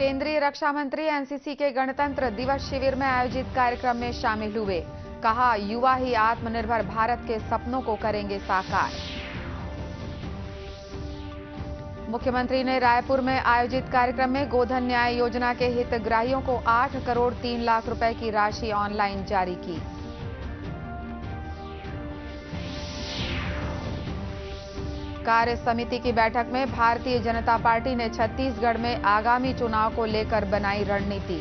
केंद्रीय रक्षा मंत्री एनसीसी के गणतंत्र दिवस शिविर में आयोजित कार्यक्रम में शामिल हुए। कहा, युवा ही आत्मनिर्भर भारत के सपनों को करेंगे साकार। मुख्यमंत्री ने रायपुर में आयोजित कार्यक्रम में गोधन न्याय योजना के हितग्राहियों को 8 करोड़ 3 लाख रुपए की राशि ऑनलाइन जारी की। कार्य समिति की बैठक में भारतीय जनता पार्टी ने छत्तीसगढ़ में आगामी चुनाव को लेकर बनाई रणनीति।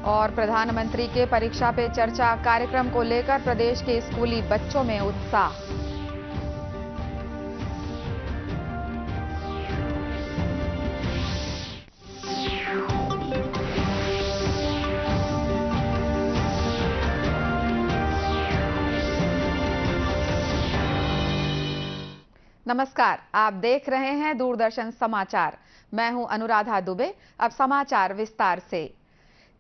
और प्रधानमंत्री के परीक्षा पे चर्चा कार्यक्रम को लेकर प्रदेश के स्कूली बच्चों में उत्साह। नमस्कार, आप देख रहे हैं दूरदर्शन समाचार। मैं हूं अनुराधा दुबे। अब समाचार विस्तार से।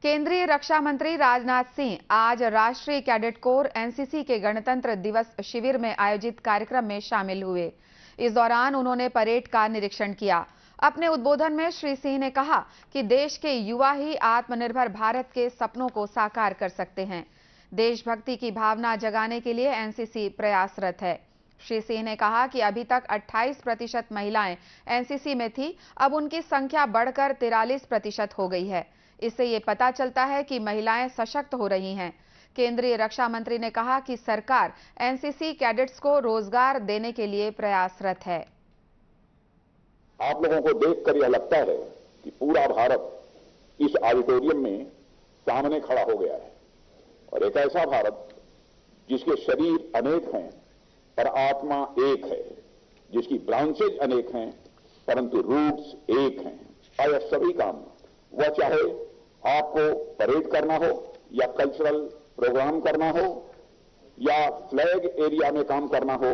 केंद्रीय रक्षा मंत्री राजनाथ सिंह आज राष्ट्रीय कैडेट कोर एनसीसी के गणतंत्र दिवस शिविर में आयोजित कार्यक्रम में शामिल हुए। इस दौरान उन्होंने परेड का निरीक्षण किया। अपने उद्बोधन में श्री सिंह ने कहा कि देश के युवा ही आत्मनिर्भर भारत के सपनों को साकार कर सकते हैं। देशभक्ति की भावना जगाने के लिए एनसीसी प्रयासरत है। श्री सिंह ने कहा कि अभी तक 28% महिलाएं एनसीसी में थी, अब उनकी संख्या बढ़कर 43% हो गई है। इससे ये पता चलता है कि महिलाएं सशक्त हो रही हैं। केंद्रीय रक्षा मंत्री ने कहा कि सरकार एनसीसी कैडेट्स को रोजगार देने के लिए प्रयासरत है। आप लोगों को देखकर यह लगता है कि पूरा भारत इस ऑडिटोरियम में सामने खड़ा हो गया है, और एक ऐसा भारत जिसके शरीर अनेक हैं पर आत्मा एक है, जिसकी ब्रांचेज अनेक हैं परंतु रूट्स एक हैं। और यह सभी काम, वह चाहे आपको परेड करना हो या कल्चरल प्रोग्राम करना हो या फ्लैग एरिया में काम करना हो,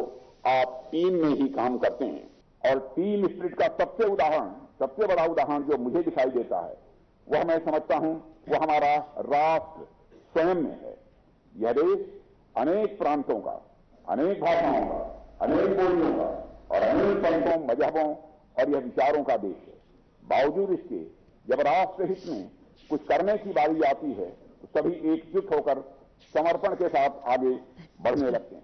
आप टीम में ही काम करते हैं। और टीम स्पिरिट का सबसे बड़ा उदाहरण जो मुझे दिखाई देता है, वह मैं समझता हूं वह हमारा राष्ट्र स्वयं में है। यह देश अनेक प्रांतों का, अनेक भाषाओं का, अनेक बोलियों का और अनेक पंथों, मजहबों और यह विचारों का देश है। बावजूद इसके जब राष्ट्र हित में कुछ करने की बारी आती है तो सभी एकजुट होकर समर्पण के साथ आगे बढ़ने लगते हैं।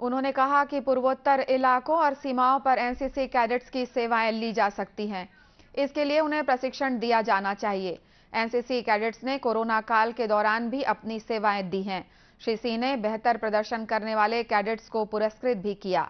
उन्होंने कहा कि पूर्वोत्तर इलाकों और सीमाओं पर एनसीसी कैडेट्स की सेवाएं ली जा सकती हैं। इसके लिए उन्हें प्रशिक्षण दिया जाना चाहिए। एनसीसी कैडेट्स ने कोरोना काल के दौरान भी अपनी सेवाएं दी हैं। श्री सिंह ने बेहतर प्रदर्शन करने वाले कैडेट्स को पुरस्कृत भी किया।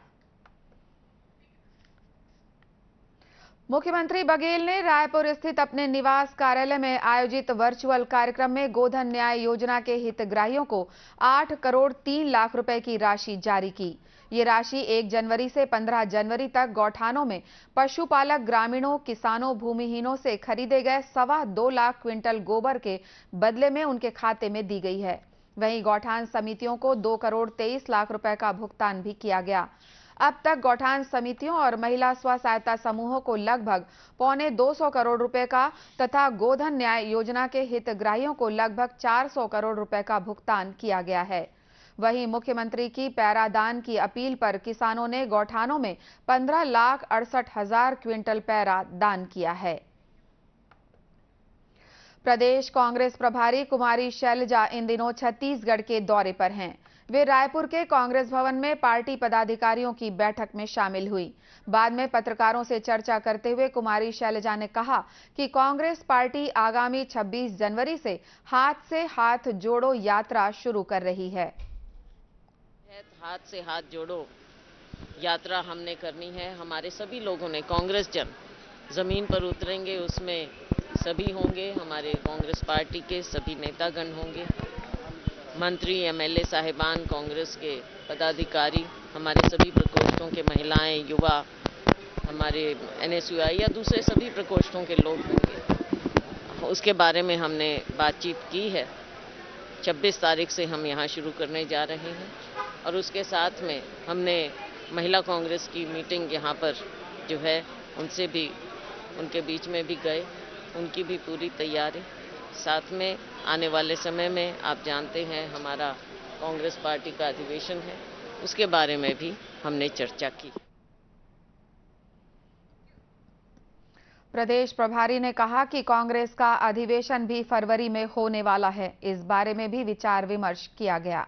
मुख्यमंत्री बघेल ने रायपुर स्थित अपने निवास कार्यालय में आयोजित वर्चुअल कार्यक्रम में गोधन न्याय योजना के हितग्राहियों को 8 करोड़ 3 लाख रुपए की राशि जारी की। ये राशि 1 जनवरी से 15 जनवरी तक गौठानों में पशुपालक ग्रामीणों, किसानों, भूमिहीनों से खरीदे गए 2.25 लाख क्विंटल गोबर के बदले में उनके खाते में दी गई है। वहीं गौठान समितियों को 2 करोड़ 23 लाख रुपए का भुगतान भी किया गया। अब तक गौठान समितियों और महिला स्व सहायता समूहों को लगभग 225 करोड़ रुपए का तथा गोधन न्याय योजना के हितग्राहियों को लगभग 400 करोड़ रुपए का भुगतान किया गया है। वहीं मुख्यमंत्री की पैरादान की अपील पर किसानों ने गौठानों में 15,68,000 क्विंटल पैरा दान किया है। प्रदेश कांग्रेस प्रभारी कुमारी शैलजा इन दिनों छत्तीसगढ़ के दौरे पर हैं। वे रायपुर के कांग्रेस भवन में पार्टी पदाधिकारियों की बैठक में शामिल हुई। बाद में पत्रकारों से चर्चा करते हुए कुमारी शैलजा ने कहा कि कांग्रेस पार्टी आगामी 26 जनवरी से हाथ जोड़ो यात्रा शुरू कर रही है। हाथ से हाथ जोड़ो यात्रा हमने करनी है। हमारे सभी लोगों ने, कांग्रेस जन जमीन पर उतरेंगे, उसमें सभी होंगे, हमारे कांग्रेस पार्टी के सभी नेतागण होंगे, मंत्री, एमएलए साहिबान, कांग्रेस के पदाधिकारी, हमारे सभी प्रकोष्ठों के महिलाएं, युवा, हमारे एनएसयूआई या दूसरे सभी प्रकोष्ठों के लोग होंगे। उसके बारे में हमने बातचीत की है। 26 तारीख से हम यहाँ शुरू करने जा रहे हैं और उसके साथ में हमने महिला कांग्रेस की मीटिंग यहाँ पर जो है उनसे भी, उनके बीच में भी गए, उनकी भी पूरी तैयारी। साथ में आने वाले समय में आप जानते हैं हमारा कांग्रेस पार्टी का अधिवेशन है, उसके बारे में भी हमने चर्चा की। प्रदेश प्रभारी ने कहा कि कांग्रेस का अधिवेशन भी फरवरी में होने वाला है। इस बारे में भी विचार विमर्श किया गया।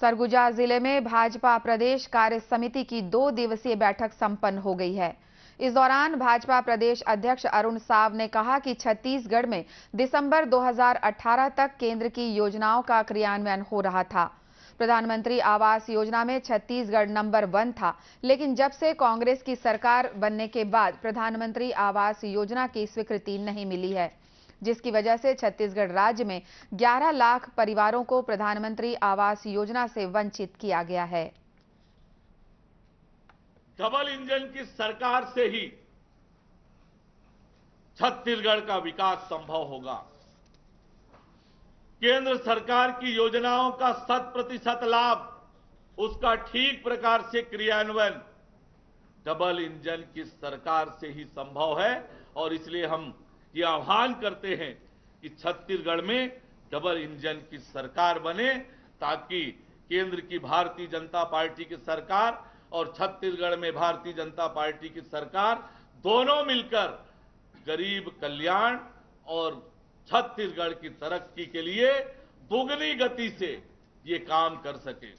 सरगुजा जिले में भाजपा प्रदेश कार्य समिति की 2 दिवसीय बैठक संपन्न हो गई है। इस दौरान भाजपा प्रदेश अध्यक्ष अरुण साव ने कहा कि छत्तीसगढ़ में दिसंबर 2018 तक केंद्र की योजनाओं का क्रियान्वयन हो रहा था। प्रधानमंत्री आवास योजना में छत्तीसगढ़ नंबर 1 था, लेकिन जब से कांग्रेस की सरकार बनने के बाद प्रधानमंत्री आवास योजना की स्वीकृति नहीं मिली है, जिसकी वजह से छत्तीसगढ़ राज्य में 11 लाख परिवारों को प्रधानमंत्री आवास योजना से वंचित किया गया है। डबल इंजन की सरकार से ही छत्तीसगढ़ का विकास संभव होगा। केंद्र सरकार की योजनाओं का 100% लाभ, उसका ठीक प्रकार से क्रियान्वयन डबल इंजन की सरकार से ही संभव है। और इसलिए हम ये आह्वान करते हैं कि छत्तीसगढ़ में डबल इंजन की सरकार बने, ताकि केंद्र की भारतीय जनता पार्टी की सरकार और छत्तीसगढ़ में भारतीय जनता पार्टी की सरकार दोनों मिलकर गरीब कल्याण और छत्तीसगढ़ की तरक्की के लिए दोगुनी गति से ये काम कर सके।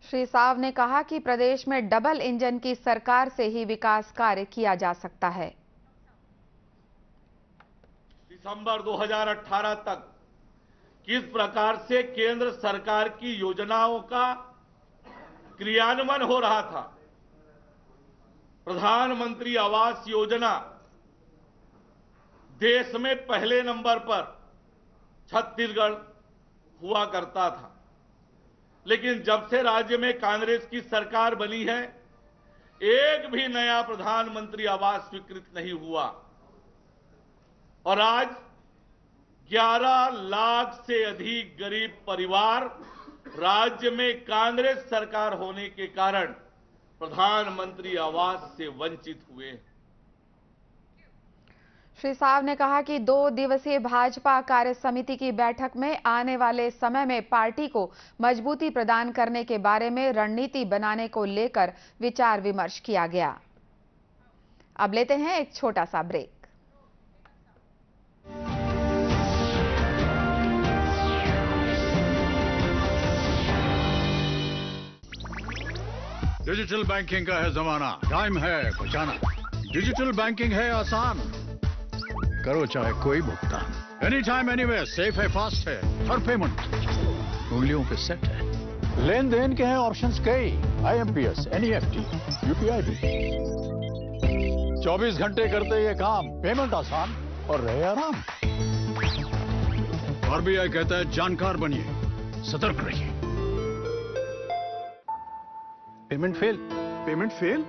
श्री साव ने कहा कि प्रदेश में डबल इंजन की सरकार से ही विकास कार्य किया जा सकता है। दिसंबर 2018 तक किस प्रकार से केंद्र सरकार की योजनाओं का क्रियान्वयन हो रहा था। प्रधानमंत्री आवास योजना देश में पहले नंबर पर छत्तीसगढ़ हुआ करता था, लेकिन जब से राज्य में कांग्रेस की सरकार बनी है, एक भी नया प्रधानमंत्री आवास स्वीकृत नहीं हुआ और आज 11 लाख से अधिक गरीब परिवार राज्य में कांग्रेस सरकार होने के कारण प्रधानमंत्री आवास से वंचित हुए। श्री साव ने कहा कि 2 दिवसीय भाजपा कार्य समिति की बैठक में आने वाले समय में पार्टी को मजबूती प्रदान करने के बारे में रणनीति बनाने को लेकर विचार विमर्श किया गया। अब लेते हैं एक छोटा सा ब्रेक। डिजिटल बैंकिंग का है जमाना, टाइम है बचाना। डिजिटल बैंकिंग है आसान, करो चाहे कोई भुगतान, एनी टाइम एनीवेयर, सेफ है, फास्ट है, हर पेमेंट उंगलियों पे सेट है। लेन देन के हैं ऑप्शंस कई, IMPS, NEFT, UPI भी। 24 घंटे करते ये काम, पेमेंट आसान और रहे आराम। RBI कहता है जानकार बनिए, सतर्क रहिए। Payment fail. Payment fail?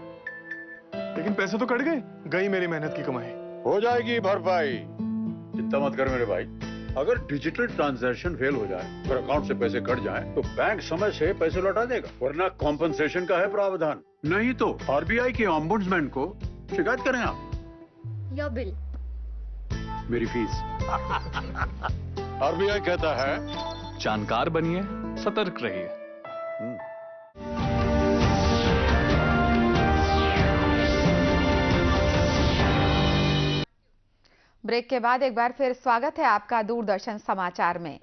लेकिन पैसे तो कट गए, गई मेरी मेहनत की कमाई। हो जाएगी भरपाई, चिंता मत कर मेरे भाई। अगर डिजिटल ट्रांजैक्शन फेल हो जाए, अगर अकाउंट से पैसे कट जाएं, तो बैंक समय से पैसे लौटा देगा, वरना कॉम्पनसेशन का है प्रावधान। नहीं तो RBI के ऑम्बुड्समैन को शिकायत करें आप। या बिल, मेरी फीस। RBI कहता है जानकार बनिए, सतर्क रहिए। ब्रेक के बाद एक बार फिर स्वागत है आपका दूरदर्शन समाचार में।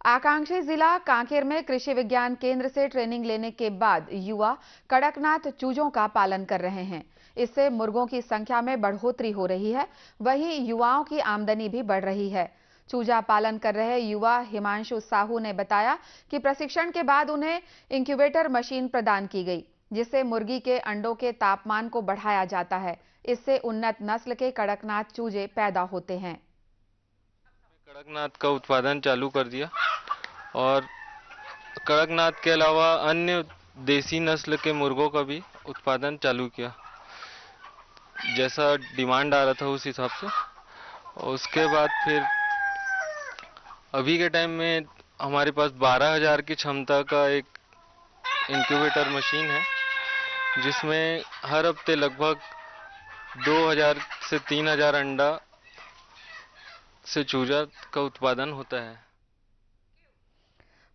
आकांक्षी जिला कांकेर में कृषि विज्ञान केंद्र से ट्रेनिंग लेने के बाद युवा कड़कनाथ चूजों का पालन कर रहे हैं। इससे मुर्गों की संख्या में बढ़ोतरी हो रही है, वहीं युवाओं की आमदनी भी बढ़ रही है। चूजा पालन कर रहे युवा हिमांशु साहू ने बताया कि प्रशिक्षण के बाद उन्हें इंक्यूबेटर मशीन प्रदान की गई, जिससे मुर्गी के अंडों के तापमान को बढ़ाया जाता है। इससे उन्नत नस्ल के कड़कनाथ चूजे पैदा होते हैं। कड़कनाथ का उत्पादन चालू कर दिया और कड़कनाथ के अलावा अन्य देसी नस्ल के मुर्गों का भी उत्पादन चालू किया, जैसा डिमांड आ रहा था उस हिसाब से। और उसके बाद फिर अभी के टाइम में हमारे पास 12,000 की क्षमता का एक इंक्यूबेटर मशीन है, जिसमें हर हफ्ते लगभग 2,000 से 3,000 अंडा से चूजा का उत्पादन होता है।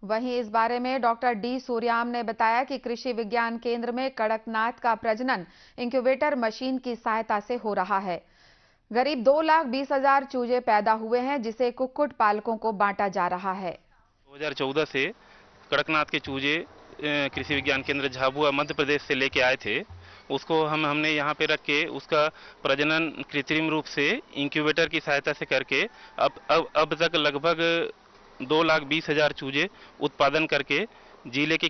वहीं इस बारे में डॉक्टर डी सूर्याम ने बताया कि कृषि विज्ञान केंद्र में कड़कनाथ का प्रजनन इंक्यूबेटर मशीन की सहायता से हो रहा है। करीब 2,20,000 चूजे पैदा हुए हैं, जिसे कुक्कुट पालकों को बांटा जा रहा है। 2014 से कड़कनाथ के चूजे कृषि विज्ञान केंद्र झाबुआ मध्य प्रदेश से लेके आए थे। उसको हमने यहाँ पे रख के उसका प्रजनन कृत्रिम रूप से इंक्यूबेटर की सहायता से करके अब तक लगभग 2,20,000 चूजे उत्पादन करके जिले के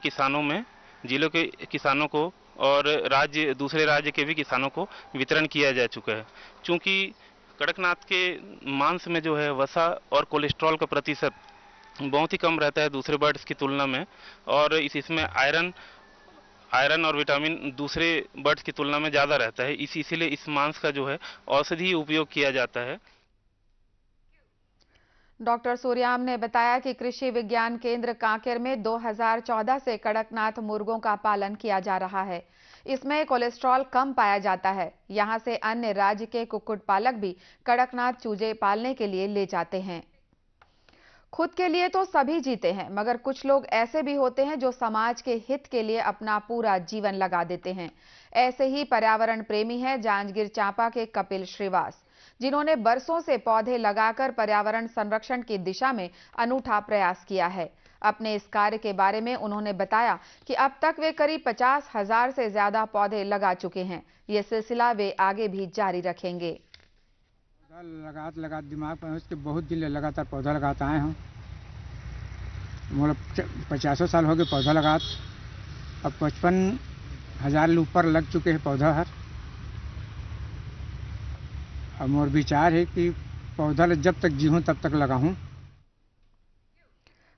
किसानों को और दूसरे राज्य के भी किसानों को वितरण किया जा चुका है। चूंकि कड़कनाथ के मांस में जो है वसा और कोलेस्ट्रॉल का प्रतिशत बहुत ही कम रहता है दूसरे बर्ड्स की तुलना में, और इसमें आयरन और विटामिन दूसरे बर्ड्स की तुलना में ज़्यादा रहता है। इसीलिए इस मांस का जो है औषधि उपयोग किया जाता है। डॉक्टर सूर्याम ने बताया कि कृषि विज्ञान केंद्र कांकेर में 2014 से कड़कनाथ मुर्गों का पालन किया जा रहा है। इसमें कोलेस्ट्रॉल कम पाया जाता है। यहां से अन्य राज्य के कुक्कुट पालक भी कड़कनाथ चूजे पालने के लिए ले जाते हैं। खुद के लिए तो सभी जीते हैं, मगर कुछ लोग ऐसे भी होते हैं जो समाज के हित के लिए अपना पूरा जीवन लगा देते हैं। ऐसे ही पर्यावरण प्रेमी हैं जांजगीर चांपा के कपिल श्रीवास, जिन्होंने बरसों से पौधे लगाकर पर्यावरण संरक्षण की दिशा में अनूठा प्रयास किया है। अपने इस कार्य के बारे में उन्होंने बताया कि अब तक वे करीब 50,000 से ज्यादा पौधे लगा चुके हैं। ये सिलसिला वे आगे भी जारी रखेंगे। लगा दिमाग पर उसके बहुत दिन लगातार पौधा लगाता आए हम। मतलब 50 साल हो गए पौधा लगात। अब 55,000 ऊपर लग चुके हैं पौधा हर। अब मोर विचार है कि पौधा जब तक जीऊँ तब तक लगाऊं।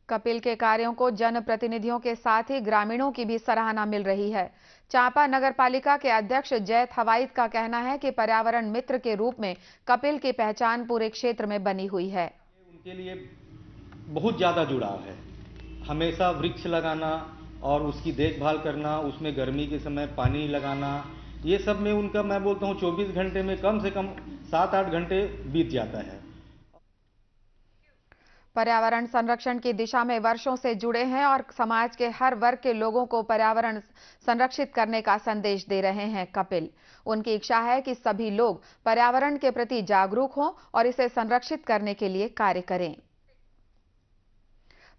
कपिल के कार्यों को जनप्रतिनिधियों के साथ ही ग्रामीणों की भी सराहना मिल रही है। चांपा नगर पालिका के अध्यक्ष जैत हवाईत का कहना है कि पर्यावरण मित्र के रूप में कपिल की पहचान पूरे क्षेत्र में बनी हुई है। उनके लिए बहुत ज्यादा जुड़ाव है। हमेशा वृक्ष लगाना और उसकी देखभाल करना, उसमें गर्मी के समय पानी लगाना, ये सब में उनका मैं बोलता हूँ 24 घंटे में कम से कम 7-8 घंटे बीत जाता है। पर्यावरण संरक्षण की दिशा में वर्षों से जुड़े हैं और समाज के हर वर्ग के लोगों को पर्यावरण संरक्षित करने का संदेश दे रहे हैं कपिल। उनकी इच्छा है कि सभी लोग पर्यावरण के प्रति जागरूक हों और इसे संरक्षित करने के लिए कार्य करें।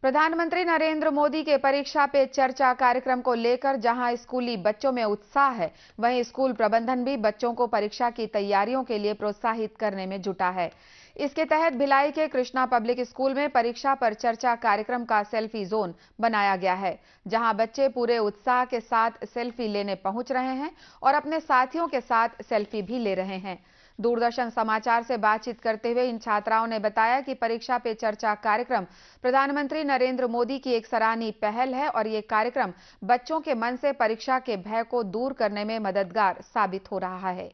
प्रधानमंत्री नरेंद्र मोदी के परीक्षा पे चर्चा कार्यक्रम को लेकर जहां स्कूली बच्चों में उत्साह है, वहीं स्कूल प्रबंधन भी बच्चों को परीक्षा की तैयारियों के लिए प्रोत्साहित करने में जुटा है। इसके तहत भिलाई के कृष्णा पब्लिक स्कूल में परीक्षा पर चर्चा कार्यक्रम का सेल्फी जोन बनाया गया है, जहां बच्चे पूरे उत्साह के साथ सेल्फी लेने पहुंच रहे हैं और अपने साथियों के साथ सेल्फी भी ले रहे हैं। दूरदर्शन समाचार से बातचीत करते हुए इन छात्राओं ने बताया कि परीक्षा पे चर्चा कार्यक्रम प्रधानमंत्री नरेंद्र मोदी की एक सराहनीय पहल है और ये कार्यक्रम बच्चों के मन से परीक्षा के भय को दूर करने में मददगार साबित हो रहा है।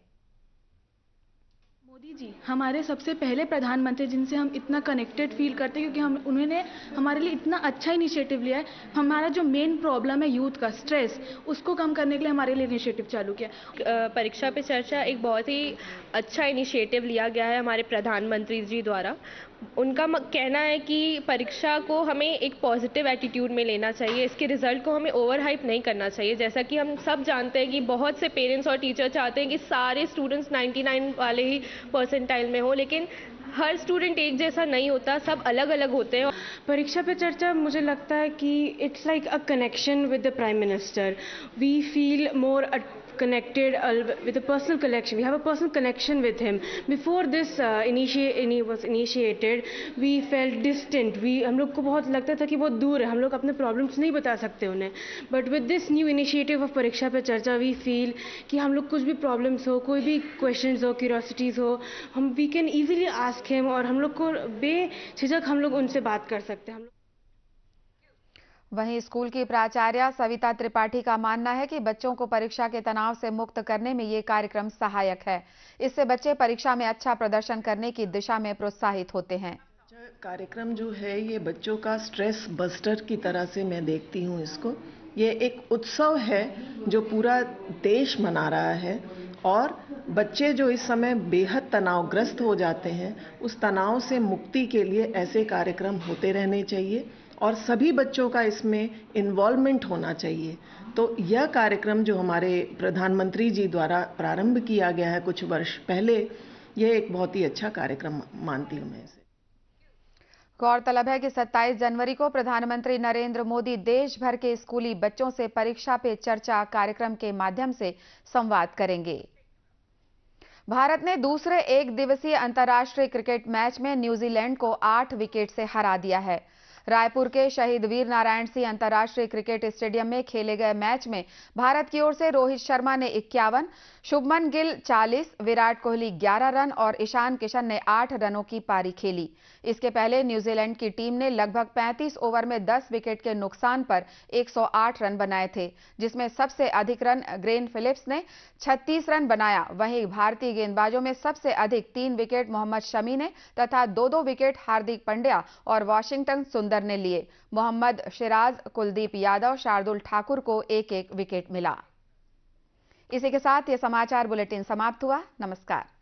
मोदी जी हमारे सबसे पहले प्रधानमंत्री जिनसे हम इतना कनेक्टेड फील करते हैं, क्योंकि उन्होंने हमारे लिए इतना अच्छा इनिशिएटिव लिया है। हमारा जो मेन प्रॉब्लम है यूथ का स्ट्रेस, उसको कम करने के लिए हमारे लिए इनिशिएटिव चालू किया। परीक्षा पे चर्चा एक बहुत ही अच्छा इनिशिएटिव लिया गया है हमारे प्रधानमंत्री जी द्वारा। उनका कहना है कि परीक्षा को हमें एक पॉजिटिव एटीट्यूड में लेना चाहिए, इसके रिजल्ट को हमें ओवर हाइप नहीं करना चाहिए। जैसा कि हम सब जानते हैं कि बहुत से पेरेंट्स और टीचर चाहते हैं कि सारे स्टूडेंट्स 99 वाले ही परसेंटाइल में हो, लेकिन हर स्टूडेंट एक जैसा नहीं होता, सब अलग अलग होते हैं। परीक्षा पे चर्चा मुझे लगता है कि it's like a connection with the prime minister. We feel more connected with a personal connection. We have a personal connection with him. Before this was initiated, we felt distant. हम लोग को बहुत लगता था कि बहुत दूर है, हम लोग अपने problems नहीं बता सकते उन्हें. But with this new initiative of परीक्षा पे चर्चा, we feel कि हम लोग कुछ भी problems हो, कोई भी questions हो, curiosities हो, we can easily ask him और हम लोग को बेझिझक हम लोग उनसे बात कर सकते हैं। वहीं स्कूल की प्राचार्य सविता त्रिपाठी का मानना है कि बच्चों को परीक्षा के तनाव से मुक्त करने में ये कार्यक्रम सहायक है। इससे बच्चे परीक्षा में अच्छा प्रदर्शन करने की दिशा में प्रोत्साहित होते हैं। कार्यक्रम जो है ये बच्चों का स्ट्रेस बस्टर की तरह से मैं देखती हूँ इसको। ये एक उत्सव है जो पूरा देश मना रहा है और बच्चे जो इस समय बेहद तनावग्रस्त हो जाते हैं, उस तनाव से मुक्ति के लिए ऐसे कार्यक्रम होते रहने चाहिए और सभी बच्चों का इसमें इन्वॉल्वमेंट होना चाहिए। तो यह कार्यक्रम जो हमारे प्रधानमंत्री जी द्वारा प्रारंभ किया गया है कुछ वर्ष पहले, यह एक बहुत ही अच्छा कार्यक्रम मानती हूँ मैं इसे। गौरतलब है कि 27 जनवरी को प्रधानमंत्री नरेंद्र मोदी देश भर के स्कूली बच्चों से परीक्षा पे चर्चा कार्यक्रम के माध्यम से संवाद करेंगे। भारत ने दूसरे एक दिवसीय अंतर्राष्ट्रीय क्रिकेट मैच में न्यूजीलैंड को 8 विकेट से हरा दिया है। रायपुर के शहीद वीर नारायण सिंह अंतर्राष्ट्रीय क्रिकेट स्टेडियम में खेले गए मैच में भारत की ओर से रोहित शर्मा ने 51, शुभमन गिल 40, विराट कोहली 11 रन और ईशान किशन ने 8 रनों की पारी खेली। इसके पहले न्यूजीलैंड की टीम ने लगभग 35 ओवर में 10 विकेट के नुकसान पर 108 रन बनाए थे, जिसमें सबसे अधिक रन ग्लेन फिलिप्स ने 36 रन बनाया। वहीं भारतीय गेंदबाजों में सबसे अधिक 3 विकेट मोहम्मद शमी ने तथा 2-2 विकेट हार्दिक पांड्या और वाशिंगटन सुंदर ने लिए। मोहम्मद सिराज, कुलदीप यादव, शार्दुल ठाकुर को एक-एक विकेट मिला। इसी के साथ ये समाचार बुलेटिन समाप्त हुआ। नमस्कार।